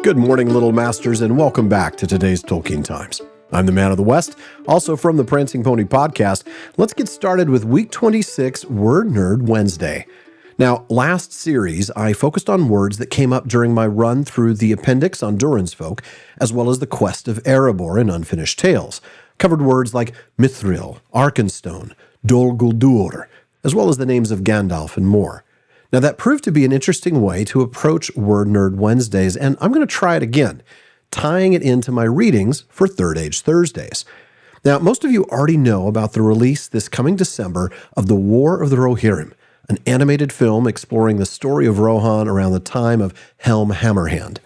Good morning, Little Masters, and welcome back to today's Tolkien Times. I'm the Man of the West, also from the Prancing Pony podcast. Let's get started with Week 26, Word Nerd Wednesday. Now, last series, I focused on words that came up during my run through the appendix on Durin's Folk, as well as the quest of Erebor in Unfinished Tales. Covered words like Mithril, Arkenstone, Dol Guldur, as well as the names of Gandalf and more. Now, that proved to be an interesting way to approach Word Nerd Wednesdays, and I'm going to try it again, tying it into my readings for Third Age Thursdays. Now, most of you already know about the release this coming December of The War of the Rohirrim, an animated film exploring the story of Rohan around the time of Helm Hammerhand.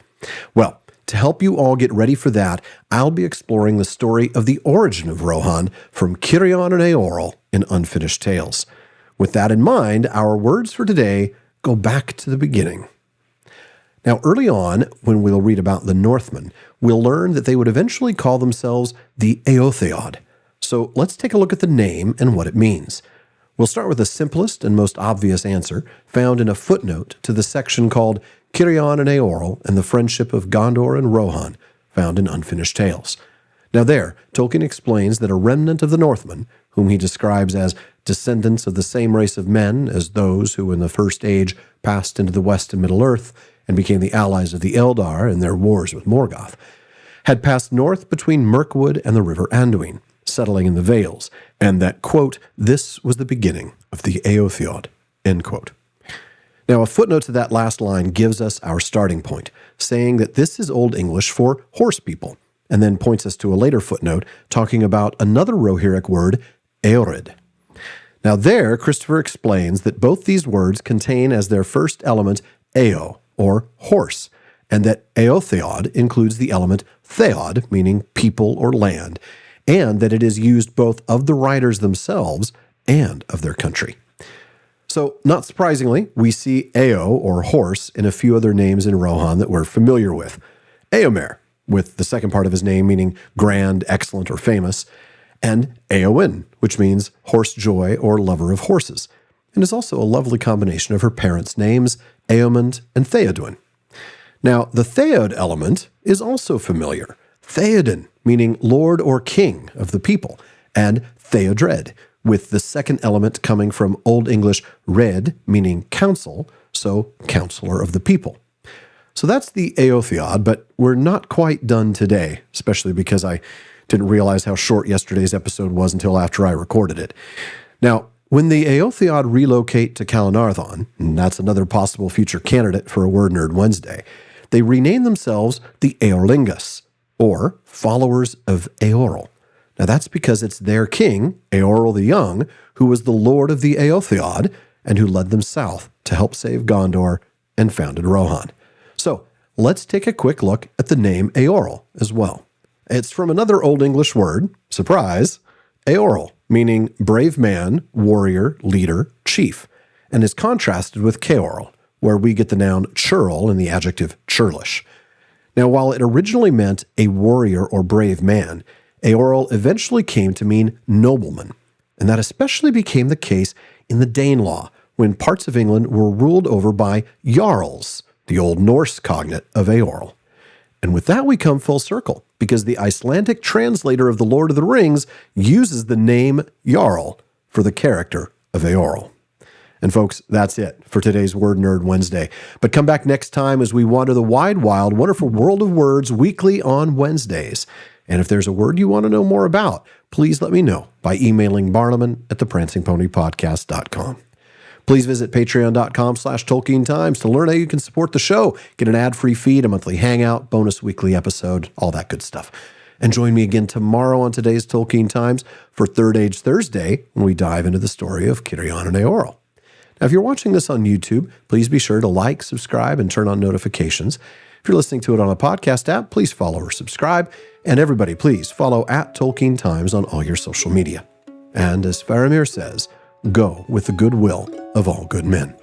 Well, to help you all get ready for that, I'll be exploring the story of the origin of Rohan from Cirion and Eorl in Unfinished Tales. With that in mind, our words for today go back to the beginning. Now, early on, when we'll read about the Northmen, we'll learn that they would eventually call themselves the Éothéod. So let's take a look at the name and what it means. We'll start with the simplest and most obvious answer, found in a footnote to the section called Cirion and Eorl and the Friendship of Gondor and Rohan, found in Unfinished Tales. Now there, Tolkien explains that a remnant of the Northmen, whom he describes as descendants of the same race of men as those who in the First Age passed into the West and Middle-earth and became the allies of the Eldar in their wars with Morgoth, had passed north between Mirkwood and the river Anduin, settling in the Vales, and that, quote, this was the beginning of the Éothéod, end quote. Now, a footnote to that last line gives us our starting point, saying that this is Old English for horse people, and then points us to a later footnote talking about another Rohirric word, Eored. Now there, Christopher explains that both these words contain as their first element Eo, or horse, and that Éothéod includes the element Theod, meaning people or land, and that it is used both of the writers themselves and of their country. So, not surprisingly, we see Eo, or horse, in a few other names in Rohan that we're familiar with. Eomer, with the second part of his name meaning grand, excellent, or famous, and Eowyn, which means horse joy or lover of horses, and is also a lovely combination of her parents' names, Eomund and Theoden. Now, the Theod element is also familiar. Theoden, meaning lord or king of the people, and Theodred, with the second element coming from Old English red, meaning council, so counselor of the people. So that's the Éothéod, but we're not quite done today, especially because I didn't realize how short yesterday's episode was until after I recorded it. Now, when the Éothéod relocate to Calenarthon, and that's another possible future candidate for a Word Nerd Wednesday, they rename themselves the Eorlingas, or followers of Eorl. Now that's because it's their king, Eorl the Young, who was the lord of the Éothéod and who led them south to help save Gondor and founded Rohan. So let's take a quick look at the name Eorl as well. It's from another Old English word, surprise, Eorl, meaning brave man, warrior, leader, chief, and is contrasted with Ceorl, where we get the noun churl and the adjective churlish. Now, while it originally meant a warrior or brave man, Eorl eventually came to mean nobleman, and that especially became the case in the Danelaw, when parts of England were ruled over by jarls, the Old Norse cognate of Eorl. And with that we come full circle, because the Icelandic translator of The Lord of the Rings uses the name Jarl for the character of Eorl. And folks, that's it for today's Word Nerd Wednesday. But come back next time as we wander the wide, wild, wonderful world of words weekly on Wednesdays. And if there's a word you want to know more about, please let me know by emailing barnabin@theprancingponypodcast.com. Please visit patreon.com/TolkienTimes to learn how you can support the show, get an ad-free feed, a monthly hangout, bonus weekly episode, all that good stuff. And join me again tomorrow on today's Tolkien Times for Third Age Thursday, when we dive into the story of Cirion and Eorl. Now, if you're watching this on YouTube, please be sure to like, subscribe, and turn on notifications. If you're listening to it on a podcast app, please follow or subscribe. And everybody, please follow @Tolkien Times on all your social media. And as Faramir says, go with the goodwill of all good men.